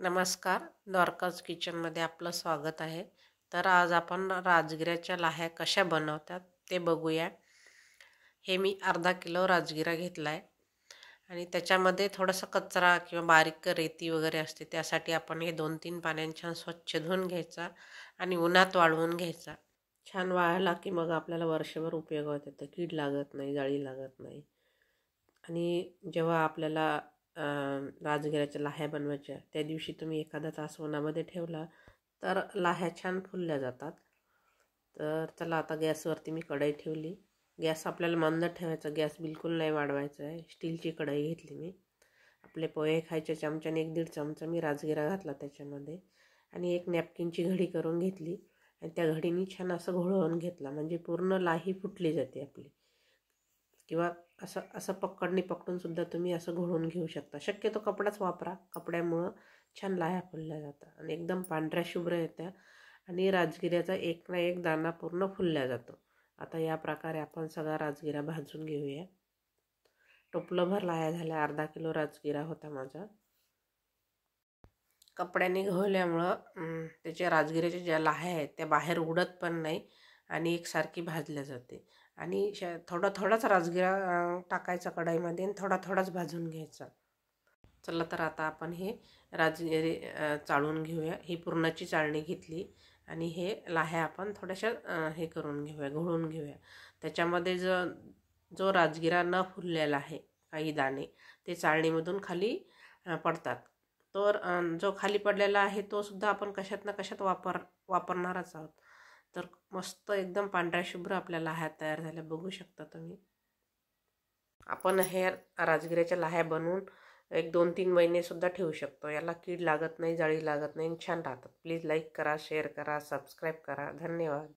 नमस्कार, द्वारकाज किचनमध्ये आपलं स्वागत आहे. तर आज आपण राजगिऱ्याच्या लाह्या कशा बनवतात ते बघूया. हे मी अर्धा किलो राजगिरा घेतला आहे आणि त्याच्यामध्ये थोडासा कचरा किंवा बारीक रेती वगैरे असते, त्यासाठी आपण हे 2-3 पाण्याने छान स्वच्छ धुवून घ्यायचा आणि उन्हात वाळवून घ्यायचा. छान वाळला की मग आपल्याला वर्षभर उपयोगात येतं, कीड लागत नाही, जाळी लागत नाही. आणि जेव्हा आपल्याला राजगिऱ्याच्या लाह्या बनवायच्या त्या दिवशी तुम्ही एखादा तास उन्हामध्ये ठेवला तर लाह्या छान फुलल्या जातात. तर चला आता गॅसवरती मी कढई ठेवली. गॅस आपल्याला मंद ठेवायचा, गॅस बिलकुल नाही वाढवायचा आहे. स्टीलची कढई घेतली मी. आपले पोहे खायच्या चमच्याने 1-1.5 चमचा मी राजगिरा घातला त्याच्यामध्ये आणि एक नॅपकिनची घडी करून घेतली आणि त्या घडीने छान असं घोळवून घेतला, म्हणजे पूर्ण लाही फुटली जाते आपली. किंवा असं असं पकडणी पकडून सुद्धा तुम्ही असं घोळून घेऊ शकता. शक्यतो कपडाच वापरा, कपड्यामुळं छान लाह्या फुलल्या जातात आणि एकदम पांढऱ्या शुभ्र येत्या आणि राजगिऱ्याचा एक ना एक दाणा पूर्ण फुलल्या जातो. आता या प्रकारे आपण सगळा राजगिरा भाजून घेऊया. टोपलंभर लाह्या झाल्या, अर्धा किलो राजगिरा होता माझा. कपड्याने घोळल्यामुळं त्याच्या राजगिऱ्याच्या ज्या लाह्या आहेत त्या बाहेर उडत पण नाही आणि एकसारखी भाजल्या जाते. आणि थोडाच राजगिरा टाकायचा कढईमध्ये आणि थोडाच भाजून घ्यायचा. चला तर आता आपण हे राजगिरे चाळून घेऊया. ही पुरणाची चाळणी घेतली आणि हे लाह्या आपण थोड्याशा हे करून घेऊया, घोळून घेऊया. त्याच्यामध्ये जो राजगिरा न फुललेला आहे, काही दाणे ते चाळणीमधून खाली पडतात. तर जो खाली पडलेला आहे तो सुद्धा आपण कशात ना कशात वापरणारच आहोत. तर मस्त एकदम पांढऱ्या शुभ्र आपल्या लाह्या तयार झाल्या, बघू शकता तुम्ही. आपण हे राजगिऱ्याच्या लाह्या बनवून 1-2-3 महिने सुद्धा ठेवू शकतो. याला कीड लागत नाही, जाळी लागत नाही, छान राहतात. प्लीज लाईक करा, शेअर करा, सबस्क्राईब करा. धन्यवाद.